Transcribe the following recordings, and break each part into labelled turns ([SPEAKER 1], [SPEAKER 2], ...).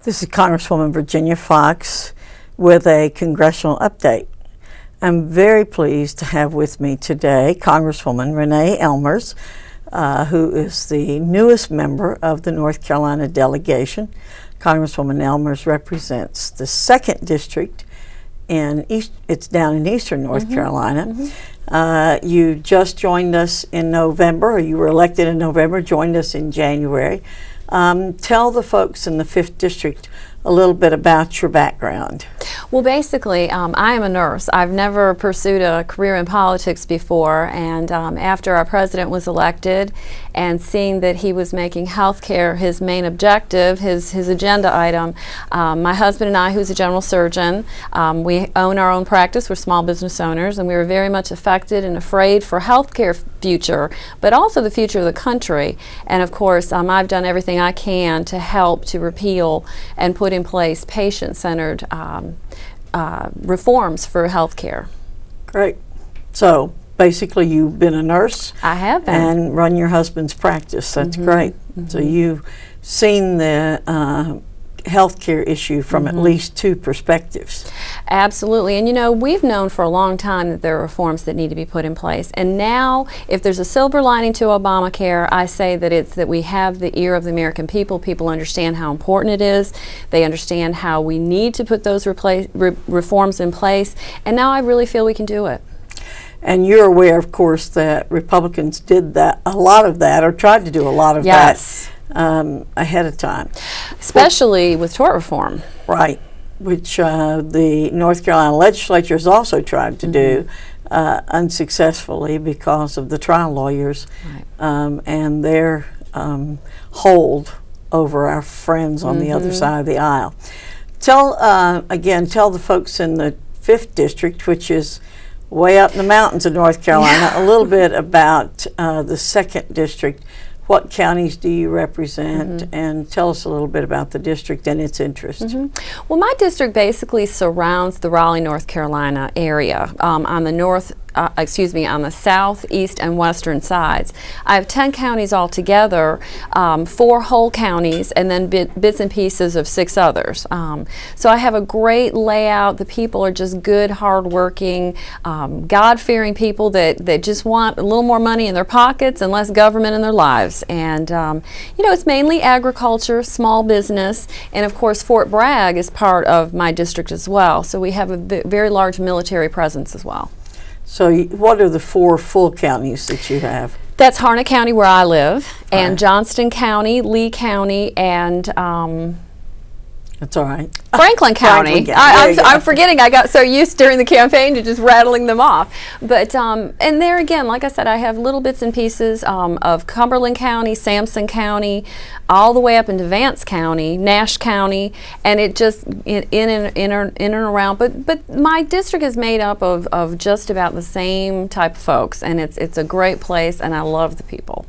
[SPEAKER 1] This is Congresswoman Virginia Foxx with a congressional update. I'm very pleased to have with me today Congresswoman Renee Ellmers, who is the newest member of the North Carolina delegation. Congresswoman Ellmers represents the 2nd District in it's down in eastern North Carolina. You just joined us in November, or you were elected in November, joined us in January. Tell the folks in the 5th District a little bit about your background.
[SPEAKER 2] Well, basically, I am a nurse. I've never pursued a career in politics before, and after our president was elected and seeing that he was making health care his main objective, his agenda item, my husband and I, who's a general surgeon, we own our own practice. We're small business owners, and we were very much affected and afraid for health care future, but also the future of the country. And of course, I've done everything I can to help to repeal and put in place patient-centered reforms for health care.
[SPEAKER 1] Great. So basically you've been a nurse.
[SPEAKER 2] I have been.
[SPEAKER 1] And run your husband's practice. That's great. So you've seen the healthcare issue from at least 2 perspectives.
[SPEAKER 2] Absolutely. And you know, we've known for a long time that there are reforms that need to be put in place. And now, if there's a silver lining to Obamacare, I say that it's that we have the ear of the American people. People understand how important it is. They understand how we need to put those reforms in place. And now I really feel we can do it.
[SPEAKER 1] And you're aware, of course, that Republicans did that, a lot of that, or tried to do a lot of that ahead of time.
[SPEAKER 2] Especially with tort reform.
[SPEAKER 1] Right, which the North Carolina legislature has also tried to do unsuccessfully because of the trial lawyers and their hold over our friends on the other side of the aisle. Tell, again, tell the folks in the 5th District, which is way up in the mountains of North Carolina, a little bit about the 2nd District. What counties do you represent, and tell us a little bit about the district and its interests.
[SPEAKER 2] Well, my district basically surrounds the Raleigh, North Carolina area on the on the south, east, and western sides. I have 10 counties altogether, 4 whole counties, and then bits and pieces of 6 others. So I have a great layout. The people are just good, hard-working, God-fearing people that just want a little more money in their pockets and less government in their lives. And you know, it's mainly agriculture, small business, and of course Fort Bragg is part of my district as well. So we have a very large military presence as well. So
[SPEAKER 1] what are the 4 full counties that you have?
[SPEAKER 2] That's Harnett County, where I live, and Johnston County, Lee County, and
[SPEAKER 1] that's all right.
[SPEAKER 2] Franklin County. I'm forgetting. I got so used during the campaign to just rattling them off. But and there again, like I said, I have little bits and pieces of Cumberland County, Sampson County, all the way up into Vance County, Nash County, and it just in and around. But my district is made up of just about the same type of folks, and it's a great place, and I love the people.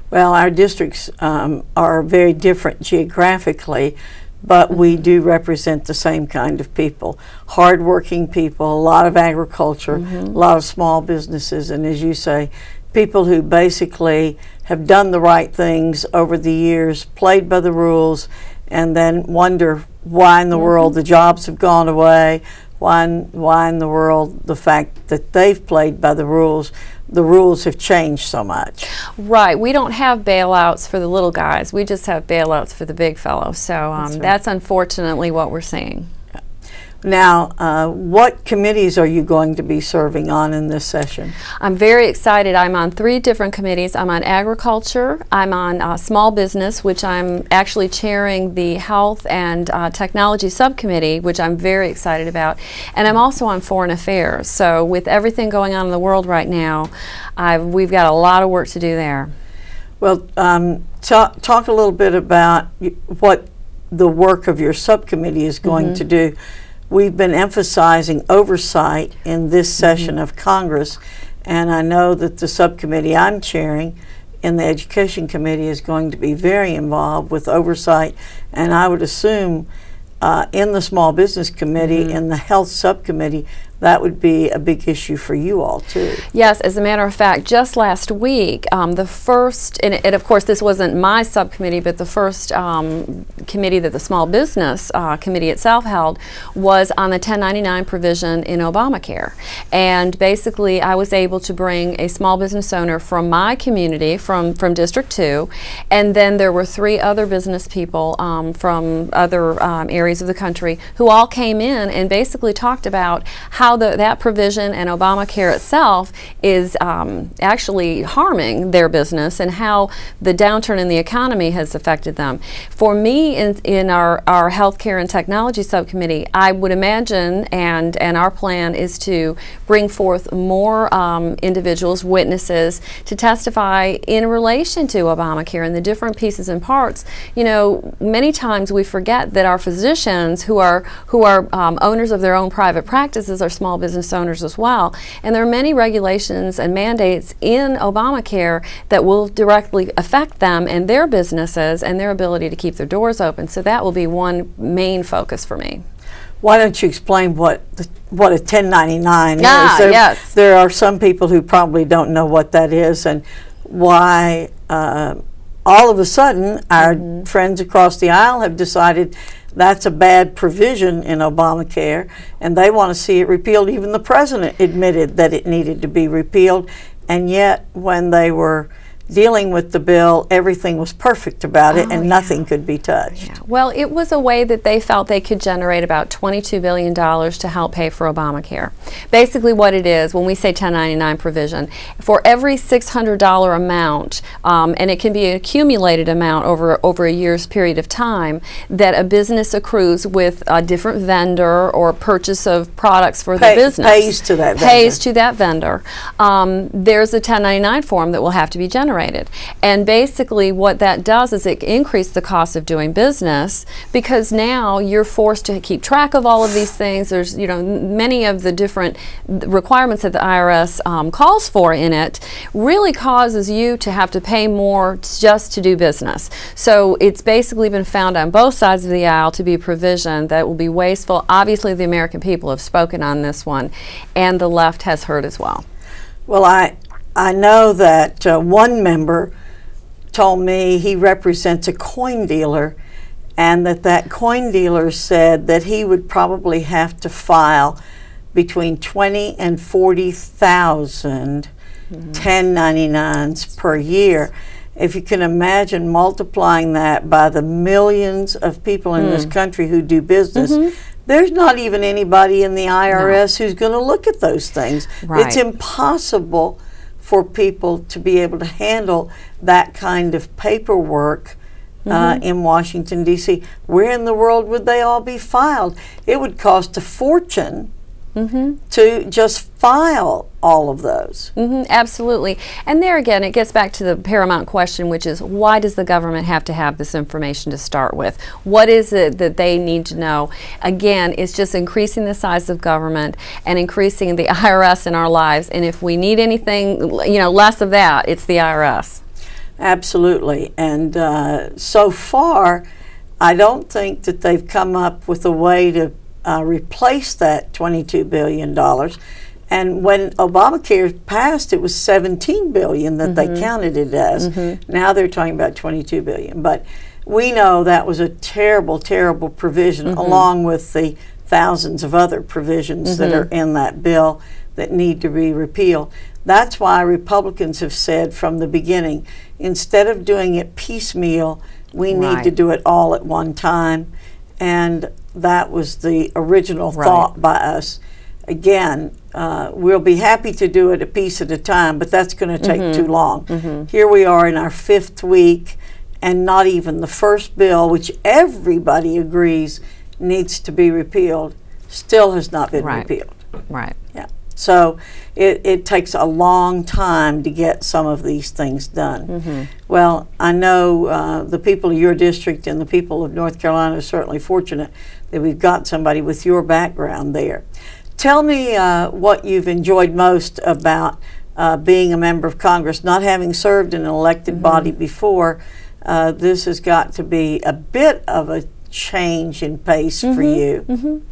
[SPEAKER 1] Well, our districts are very different geographically, but we do represent the same kind of people. Hard-working people, a lot of agriculture, a lot of small businesses, and as you say, people who basically have done the right things over the years, played by the rules, and then wonder why in the world the jobs have gone away, why in the world the fact that they've played by the rules have changed so much.
[SPEAKER 2] Right. We don't have bailouts for the little guys. We just have bailouts for the big fellows. So that's unfortunately what we're seeing.
[SPEAKER 1] Now, what committees are you going to be serving on in this session?
[SPEAKER 2] I'm very excited. I'm on 3 different committees. I'm on agriculture, I'm on small business, which I'm actually chairing the health and technology subcommittee, which I'm very excited about, and I'm also on foreign affairs. So with everything going on in the world right now, we've got a lot of work to do there.
[SPEAKER 1] Well, talk a little bit about what the work of your subcommittee is going to do. We've been emphasizing oversight in this session of Congress, and I know that the subcommittee I'm chairing in the Education Committee is going to be very involved with oversight, and I would assume in the Small Business Committee, in the Health Subcommittee, that would be a big issue for you all too.
[SPEAKER 2] Yes, as a matter of fact, just last week, the first, and of course this wasn't my subcommittee, but the first committee that the Small Business Committee itself held was on the 1099 provision in Obamacare. And basically I was able to bring a small business owner from my community, from District 2, and then there were 3 other business people from other areas of the country who all came in and basically talked about how that provision and Obamacare itself is actually harming their business and how the downturn in the economy has affected them. For me, in our healthcare and technology subcommittee, I would imagine, and our plan is to bring forth more individuals, witnesses, to testify in relation to Obamacare and the different pieces and parts. You know, many times we forget that our physicians who are owners of their own private practices are small business owners as well, and there are many regulations and mandates in Obamacare that will directly affect them and their businesses and their ability to keep their doors open. So that will be one main focus for me.
[SPEAKER 1] Why don't you explain what a 1099 is?
[SPEAKER 2] Yes.
[SPEAKER 1] There are some people who probably don't know what that is, and why all of a sudden our friends across the aisle have decided that's a bad provision in Obamacare, and they want to see it repealed. Even the president admitted that it needed to be repealed, and yet when they were dealing with the bill, everything was perfect about it, and nothing could be touched.
[SPEAKER 2] Yeah. Well, it was a way that they felt they could generate about $22 billion to help pay for Obamacare. Basically what it is, when we say 1099 provision, for every $600 amount, and it can be an accumulated amount over a year's period of time, that a business accrues with a different vendor or purchase of products for the business.
[SPEAKER 1] Pays to that vendor.
[SPEAKER 2] Pays to that vendor. There's a 1099 form that will have to be generated. And basically what that does is it increases the cost of doing business, because now you're forced to keep track of all of these things. There's, you know, many of the different requirements that the IRS calls for in it really causes you to have to pay more just to do business. So it's basically been found on both sides of the aisle to be a provision that will be wasteful. Obviously the American people have spoken on this one, and the left has heard as well.
[SPEAKER 1] Well, I know that one member told me he represents a coin dealer, and that coin dealer said that he would probably have to file between 20 and 40,000 1099s per year. If you can imagine multiplying that by the millions of people in this country who do business, there's not even anybody in the IRS who's going to look at those things.
[SPEAKER 2] Right.
[SPEAKER 1] It's impossible for people to be able to handle that kind of paperwork in Washington, D.C. Where in the world would they all be filed? It would cost a fortune to just file all of those.
[SPEAKER 2] Absolutely. And there again, it gets back to the paramount question, which is, why does the government have to have this information to start with? What is it that they need to know? Again, it's just increasing the size of government and increasing the IRS in our lives. And if we need anything, you know, less of that, it's the IRS. Absolutely.
[SPEAKER 1] And so far, I don't think that they've come up with a way to replace that $22 billion. And when Obamacare passed, it was $17 billion that they counted it as. Now they're talking about $22 billion. But we know that was a terrible, terrible provision, along with the thousands of other provisions that are in that bill that need to be repealed. That's why Republicans have said from the beginning, instead of doing it piecemeal, we need to do it all at one time. And that was the original thought by us. Again, we'll be happy to do it a piece at a time, but that's going to take too long. Here we are in our 5th week, and not even the first bill, which everybody agrees needs to be repealed, still has not been repealed. Yeah. So it takes a long time to get some of these things done. Well, I know the people of your district and the people of North Carolina are certainly fortunate that we've got somebody with your background there. Tell me what you've enjoyed most about being a member of Congress, not having served in an elected body before. This has got to be a bit of a change in pace for you.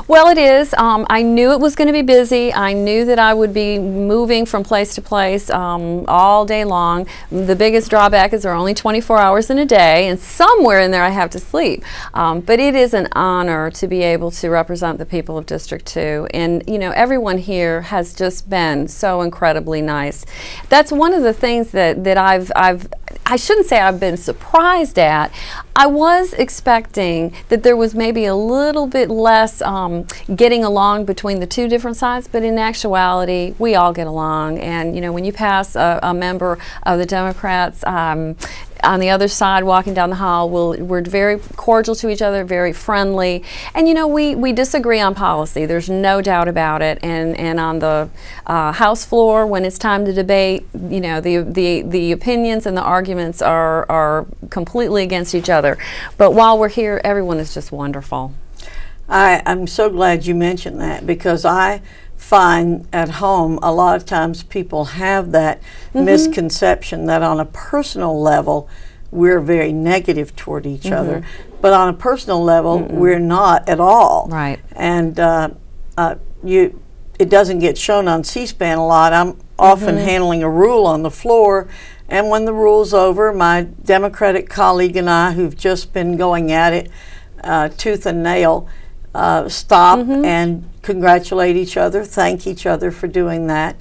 [SPEAKER 2] Well, it is. I knew it was going to be busy. I knew that I would be moving from place to place all day long. The biggest drawback is there are only 24 hours in a day, and somewhere in there I have to sleep. But it is an honor to be able to represent the people of District 2. And, you know, everyone here has just been so incredibly nice. That's one of the things that I shouldn't say I've been surprised at. I was expecting that there was maybe a little bit less getting along between the two different sides, but in actuality, we all get along. And you know, when you pass a member of the Democrats on the other side walking down the hall, we're very cordial to each other, very friendly. And you know, we disagree on policy, there's no doubt about it. And on the House floor, when it's time to debate, you know, the opinions and the arguments are completely against each other. But while we're here, everyone is just wonderful.
[SPEAKER 1] I'm so glad you mentioned that, because I find at home a lot of times people have that misconception that on a personal level we're very negative toward each other, but on a personal level we're not at all.
[SPEAKER 2] Right.
[SPEAKER 1] And it doesn't get shown on C-SPAN a lot. I'm often handling a rule on the floor, and when the rule's over, my Democratic colleague and I, who've just been going at it tooth and nail, stop and congratulate each other, thank each other for doing that,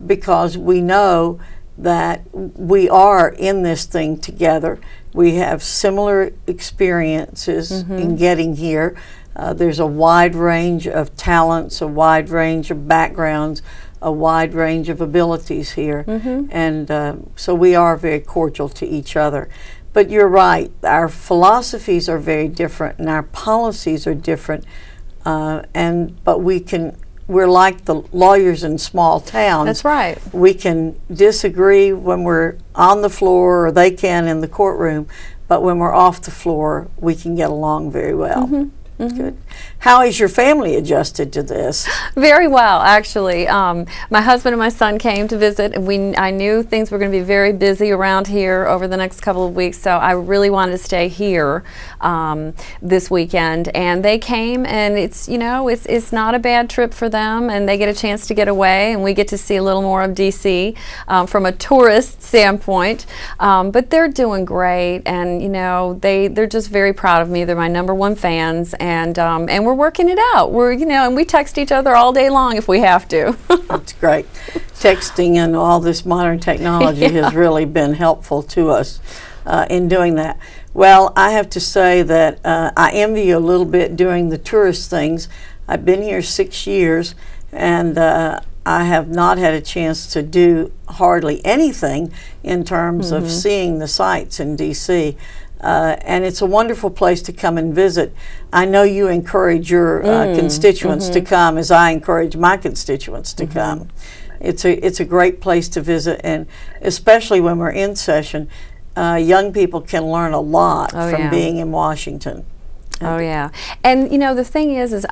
[SPEAKER 1] because we know that we are in this thing together. We have similar experiences in getting here. There's a wide range of talents, a wide range of backgrounds, a wide range of abilities here, and so we are very cordial to each other. But you're right, our philosophies are very different and our policies are different, but we're like the lawyers in small towns.
[SPEAKER 2] That's right. We
[SPEAKER 1] can disagree when we're on the floor, or they can in the courtroom, but when we're off the floor, we can get along very well. Good. How has your family adjusted to this?
[SPEAKER 2] Very well, actually. My husband and my son came to visit, and I knew things were going to be very busy around here over the next couple of weeks, so I really wanted to stay here this weekend. And they came, and it's, you know, it's not a bad trip for them, and they get a chance to get away, and we get to see a little more of DC from a tourist standpoint. But they're doing great, and you know, they're just very proud of me. They're my #1 fans. And we're working it out. And we text each other all day long if we have to.
[SPEAKER 1] That's great. Texting and all this modern technology has really been helpful to us in doing that. Well, I have to say that I envy you a little bit doing the tourist things. I've been here 6 years, and I have not had a chance to do hardly anything in terms of seeing the sights in D.C. And it's a wonderful place to come and visit. I know you encourage your constituents to come, as I encourage my constituents to come. It's a great place to visit, and especially when we're in session, young people can learn a lot from being in Washington.
[SPEAKER 2] Oh yeah, and you know, the thing is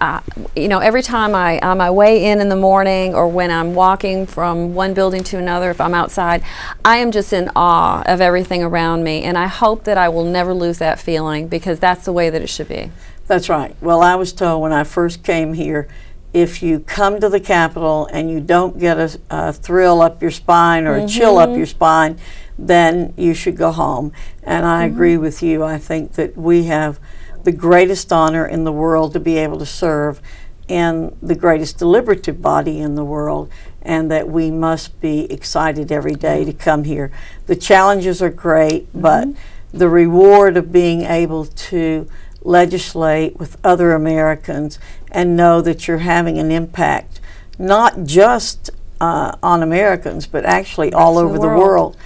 [SPEAKER 2] you know, every time on my way in the morning, or when I'm walking from one building to another, if I'm outside, I am just in awe of everything around me, and I hope that I will never lose that feeling, because that's the way that it should be.
[SPEAKER 1] That's right. Well, I was told when I first came here, if you come to the Capitol and you don't get a thrill up your spine or a chill up your spine, then you should go home. And I agree with you. I think that we have the greatest honor in the world to be able to serve in the greatest deliberative body in the world, and that we must be excited every day to come here. The challenges are great, but the reward of being able to legislate with other Americans and know that you're having an impact, not just on Americans, but actually all over the world,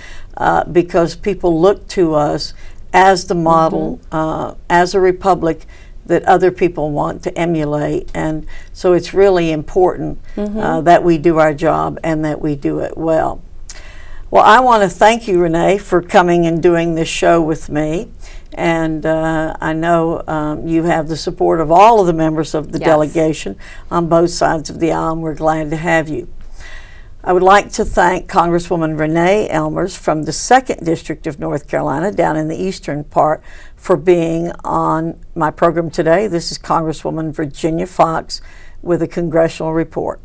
[SPEAKER 1] because people look to us as the model, as a republic that other people want to emulate. And so it's really important that we do our job and that we do it well. Well, I want to thank you, Renee, for coming and doing this show with me. And I know you have the support of all of the members of the delegation on both sides of the aisle, and we're glad to have you. I would like to thank Congresswoman Renee Ellmers from the 2nd District of North Carolina down in the eastern part for being on my program today. This is Congresswoman Virginia Foxx with a congressional report.